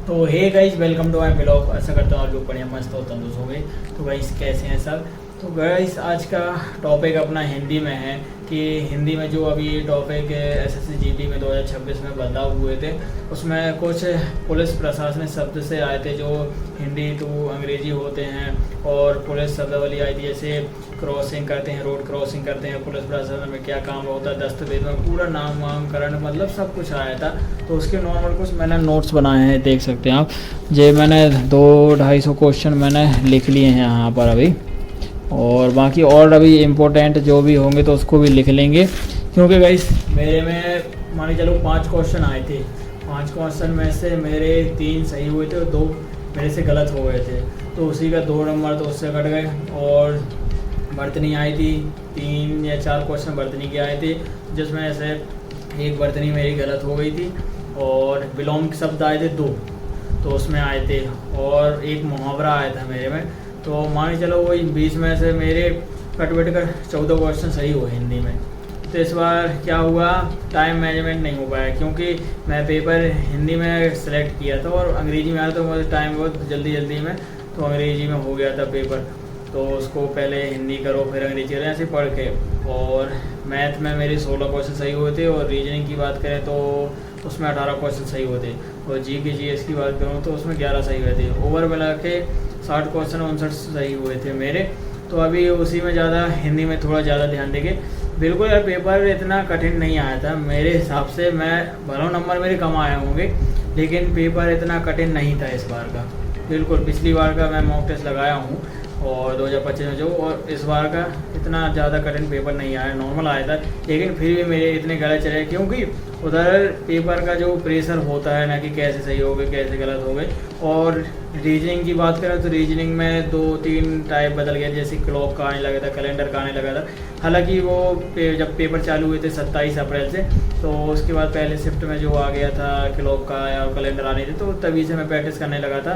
तो hey guys, welcome to my blog. आशा करता हूँ आप लोग बढ़िया मस्त हो, तंदुरुस्त हो गए। तो गाइस कैसे हैं सब। तो गाइस आज का टॉपिक अपना हिंदी में है कि हिंदी में जो अभी टॉपिक एसएससी जीडी में 2026 में बदलाव हुए थे, उसमें कुछ पुलिस प्रशासनिक शब्द से आए थे जो हिंदी टू अंग्रेजी होते हैं। और पुलिस शब्दावली आई थी, जैसे क्रॉसिंग करते हैं, रोड क्रॉसिंग करते हैं, पुलिस प्रशासन में क्या काम होता है, दस्तावेज में पूरा नाम वामकरण मतलब सब कुछ आया था। तो उसके नॉर्मल कुछ मैंने नोट्स बनाए हैं, देख सकते हैं आप। जे मैंने 200-250 क्वेश्चन मैंने लिख लिए हैं यहाँ पर अभी, और बाकी और अभी इम्पोर्टेंट जो भी होंगे तो उसको भी लिख लेंगे, क्योंकि गाइस मेरे में मान के चलो 5 क्वेश्चन आए थे। 5 क्वेश्चन में से मेरे 3 सही हुए थे और 2 मेरे से गलत हो गए थे। तो उसी का 2 नंबर तो उससे कट गए। और बर्तनी आई थी, 3 या 4 क्वेश्चन बर्तनी के आए थे, जिसमें से एक बर्तनी मेरी गलत हो गई थी। और विलोम शब्द आए थे 2, तो उसमें आए थे। और एक मुहावरा आया था मेरे में। तो मान के चलो वही 20 में से मेरे कट बैठ कर 14 क्वेश्चन सही हुए हिंदी में। तो इस बार क्या हुआ, टाइम मैनेजमेंट नहीं हो पाया, क्योंकि मैं पेपर हिंदी में सेलेक्ट किया था और अंग्रेजी में आया, तो मुझे टाइम बहुत जल्दी में तो अंग्रेजी में हो गया था पेपर। तो उसको पहले हिंदी करो फिर अंग्रेजी करो, ऐसे पढ़ के। और मैथ में मेरे 16 क्वेश्चन सही हुए थे। और रीजनिंग की बात करें तो उसमें 18 क्वेश्चन सही हुए थे। और जीएस की बात करूँ तो उसमें 11 सही हुए थे। ओवर मिला के 60 क्वेश्चन 59 सही हुए थे मेरे। तो अभी उसी में ज़्यादा हिंदी में थोड़ा ज़्यादा ध्यान देंगे। बिल्कुल यार, पेपर इतना कठिन नहीं आया था मेरे हिसाब से। मैं भले नंबर मेरे कम आए होंगे, लेकिन पेपर इतना कठिन नहीं था इस बार का। बिल्कुल पिछली बार का मैं मॉक टेस्ट लगाया हूँ और 2025 में जो, और इस बार का इतना ज़्यादा कठिन पेपर नहीं आया, नॉर्मल आया था। लेकिन फिर भी मेरे इतने गलत चले, क्योंकि उधर पेपर का जो प्रेशर होता है ना कि कैसे सही हो गए कैसे गलत हो गए। और रीजनिंग की बात करें तो रीजनिंग में 2-3 टाइप बदल गया, जैसे क्लॉक का आने लगा था, कैलेंडर का आने लगा था। हालांकि वो जब पेपर चालू हुए थे 27 अप्रैल से, तो उसके बाद पहले शिफ्ट में जो आ गया था क्लॉक का और कैलेंडर आने थे, तो तभी से मैं प्रैक्टिस करने लगा था।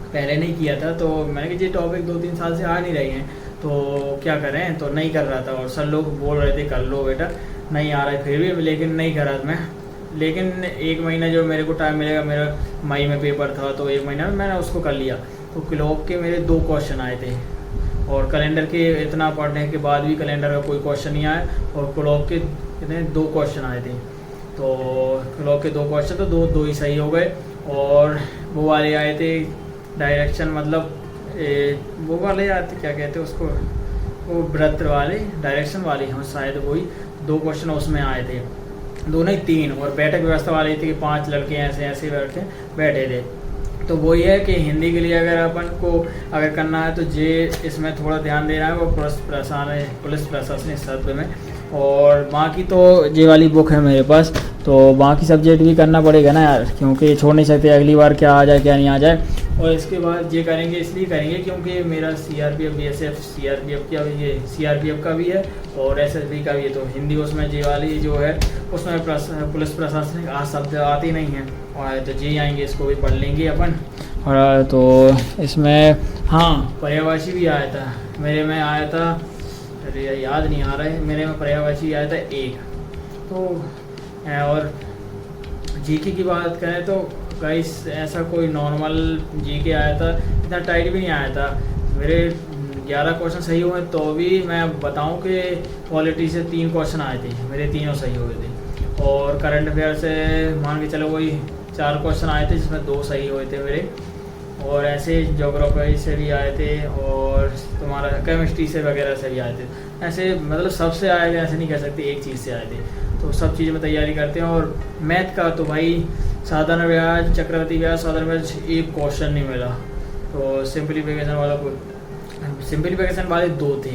पहले नहीं किया था, तो मैंने कहा ये टॉपिक 2-3 साल से आ नहीं रही हैं, तो क्या करें, तो नहीं कर रहा था। और सब लोग बोल रहे थे कर लो बेटा, नहीं आ रहा है फिर भी, लेकिन नहीं करा मैं। लेकिन 1 महीना जो मेरे को टाइम मिलेगा, मेरा मई में पेपर था, तो 1 महीना में मैंने उसको कर लिया। तो क्लॉक के मेरे 2 क्वेश्चन आए थे। और कैलेंडर के इतना पढ़ने के बाद भी कैलेंडर का कोई क्वेश्चन नहीं आया। और क्लॉक के कितने 2 क्वेश्चन आए थे। तो क्लॉक के 2 क्वेश्चन तो दो ही सही हो गए। और वो वाले आए थे डायरेक्शन, मतलब वो वाले आते क्या कहते हैं उसको, वो व्रत वाले डायरेक्शन वाले, हाँ शायद वही 2 क्वेश्चन उसमें आए थे। 2 नहीं 3। और बैठक व्यवस्था वाली थी कि 5 लड़के ऐसे ऐसे बैठे थे। तो वही है कि हिंदी के लिए अगर अपन को अगर करना है तो इसमें थोड़ा ध्यान देना है, वो पुलिस प्रशासनिक शब्द में। और बाकी तो ये वाली बुक है मेरे पास, तो बाकी सब्जेक्ट भी करना पड़ेगा ना यार, क्योंकि छोड़ नहीं सकते अगली बार क्या आ जाए क्या नहीं आ जाए। और इसके बाद ये करेंगे, इसलिए करेंगे क्योंकि मेरा सीआरपीएफ बीएसएफ सीआरपीएफ का भी है और एसएसबी का भी है। तो हिंदी उसमें ये वाली जो है उसमें पुलिस प्रशासनिक शब्द आते नहीं हैं, और तो जी आएंगे, इसको भी पढ़ लेंगे अपन। और तो इसमें हाँ पर्यायवाची भी आया था मेरे में, आया था, अरे याद नहीं आ रहा है, मेरे में पर्यायवाची आया था 1। तो और जीके की बात करें तो गाइस ऐसा कोई नॉर्मल जीके आया था, इतना टाइट भी नहीं आया था। मेरे 11 क्वेश्चन सही हुए, तो भी मैं बताऊं कि पॉलिटी से 3 क्वेश्चन आए थे, मेरे तीनों सही हुए थे। और करंट अफेयर से मान के चलो वही 4 क्वेश्चन आए थे, जिसमें 2 सही हुए थे मेरे। और ऐसे ज्योग्राफी से भी आए थे, और तुम्हारा केमिस्ट्री से वगैरह से भी आए थे। ऐसे मतलब सबसे आए थे, ऐसे नहीं कह सकते एक चीज़ से आए थे। तो सब चीज़ में तैयारी करते हैं। और मैथ का तो भाई साधारण ब्याज, चक्रवृद्धि ब्याज, साधारण ब्याज 1 क्वेश्चन नहीं मिला। तो सिंप्लीफिकेशन वाले 2 थे।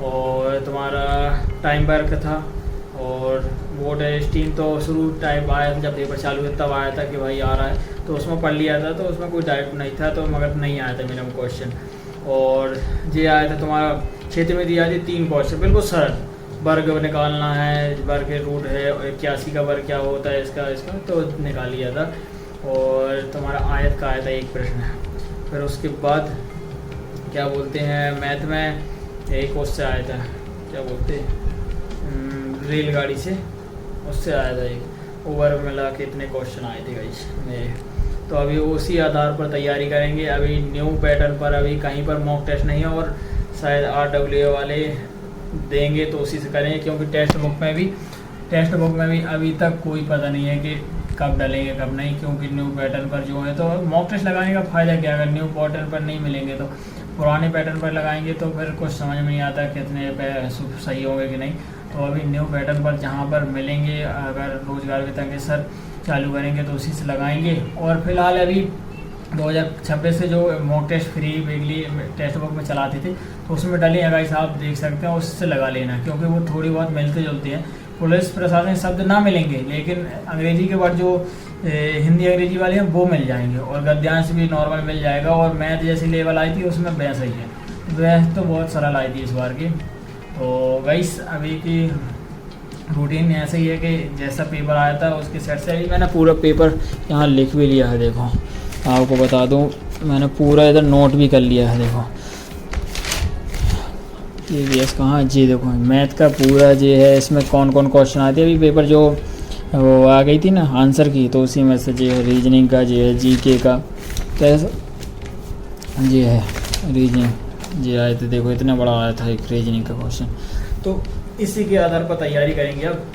और तुम्हारा टाइम वर्क था। और वोट रजिस्ट्रिंग तो शुरू टाइप आया था, जब पेपर चालू हुआ तब आया था कि भाई आ रहा है, तो उसमें पढ़ लिया था, तो उसमें कोई डाउट नहीं था, तो मगर नहीं आया था मेरा क्वेश्चन। और ये आया था तुम्हारा क्षेत्र में दिया थी 3 क्वेश्चन, बिल्कुल सरल। वर्ग निकालना है, वर्ग के रूट है, और 81 का वर्ग क्या होता है, इसका तो निकाल लिया था। और तुम्हारा आयत का आया था 1 प्रश्न। फिर उसके बाद क्या बोलते हैं, मैथ में एक उससे आया था, क्या बोलते हैं, रेलगाड़ी से, उससे आया था एक। ओवर मिला के इतने क्वेश्चन आए थे गाइस मेरे। तो अभी उसी आधार पर तैयारी करेंगे। अभी न्यू पैटर्न पर अभी कहीं पर मॉक टेस्ट नहीं है, और शायद RWA वाले देंगे तो उसी से करेंगे, क्योंकि टेक्स्ट बुक में भी अभी तक कोई पता नहीं है कि कब डलेंगे कब नहीं, क्योंकि न्यू पैटर्न पर जो है तो मॉक टेस्ट लगाने का फ़ायदा क्या, अगर न्यू पैटर्न पर नहीं मिलेंगे तो पुराने पैटर्न पर लगाएंगे तो फिर कुछ समझ में नहीं आता कितने सही होंगे कि नहीं। तो अभी न्यू पैटर्न पर जहाँ पर मिलेंगे, अगर रोजगार वेतन के सर चालू करेंगे तो उसी से लगाएंगे। और फिलहाल अभी 2026 से जो mock test free weekly textbook में चलाते थे तो उसमें डले हैं गाइस, आप देख सकते हैं, उससे लगा लेना, क्योंकि वो थोड़ी बहुत मिलते जुलती हैं। पुलिस प्रशासन शब्द ना मिलेंगे, लेकिन अंग्रेजी के बाद जो हिंदी अंग्रेजी वाले हैं वो मिल जाएंगे, और गद्यांश भी नॉर्मल मिल जाएगा। और मैथ जैसी लेवल आई थी उसमें वैसा ही है, वैसे तो बहुत सरल आई थी इस बार की। तो गाइस अभी की रूटीन ऐसे ही है कि जैसा पेपर आया था उसके सेट से अभी मैंने पूरा पेपर यहाँ लिख भी लिया है। देखो आपको बता दूँ, मैंने पूरा इधर नोट भी कर लिया है। देखो ये कहाँ जी, देखो मैथ का पूरा जो है, इसमें कौन कौन क्वेश्चन आते हैं। अभी पेपर जो वो आ गई थी ना आंसर की, तो उसी में से जो है रीजनिंग का, जो है जीके का कैसे जी है, रीजनिंग जी आए थे। देखो इतना बड़ा आया था एक रीजनिंग का क्वेश्चन, तो इसी के आधार पर तैयारी करेंगे अब।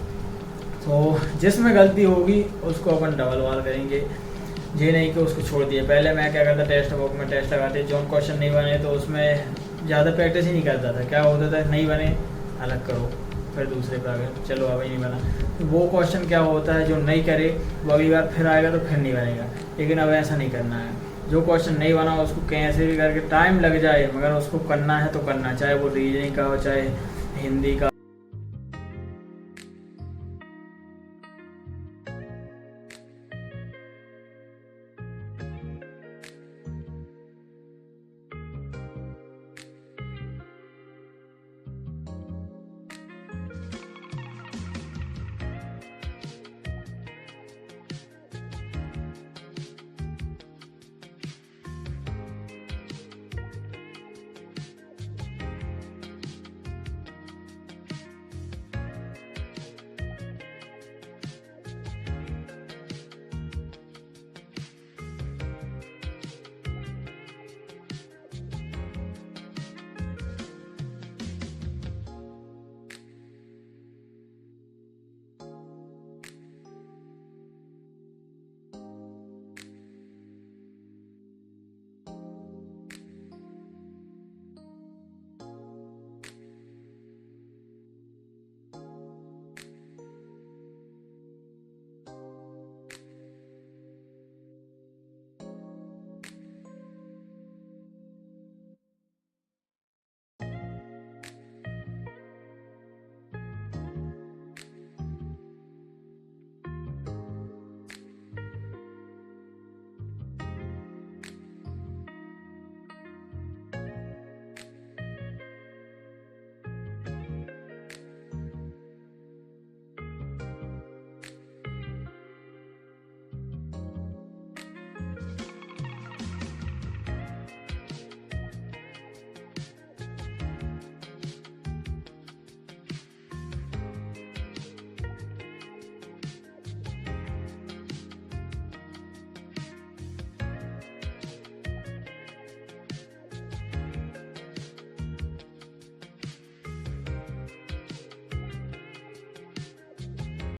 तो जिसमें गलती होगी उसको अपन डबल वार करेंगे, ये नहीं कि उसको छोड़ दिए। पहले मैं क्या करता, टेक्स्ट बुक में टेस्ट लगाते, जो क्वेश्चन नहीं बने तो उसमें ज़्यादा प्रैक्टिस ही नहीं करता था। क्या होता था, नहीं बने अलग करो, फिर दूसरे पर आ गए, चलो अभी नहीं बना, तो वो क्वेश्चन क्या होता है, जो नहीं करे वो अगली बार फिर आएगा तो फिर नहीं बनेगा। लेकिन अब ऐसा नहीं करना है, जो क्वेश्चन नहीं बना उसको कैसे भी करके टाइम लग जाए मगर उसको करना है तो करना, चाहे वो रीजनिंग का हो चाहे हिंदी का।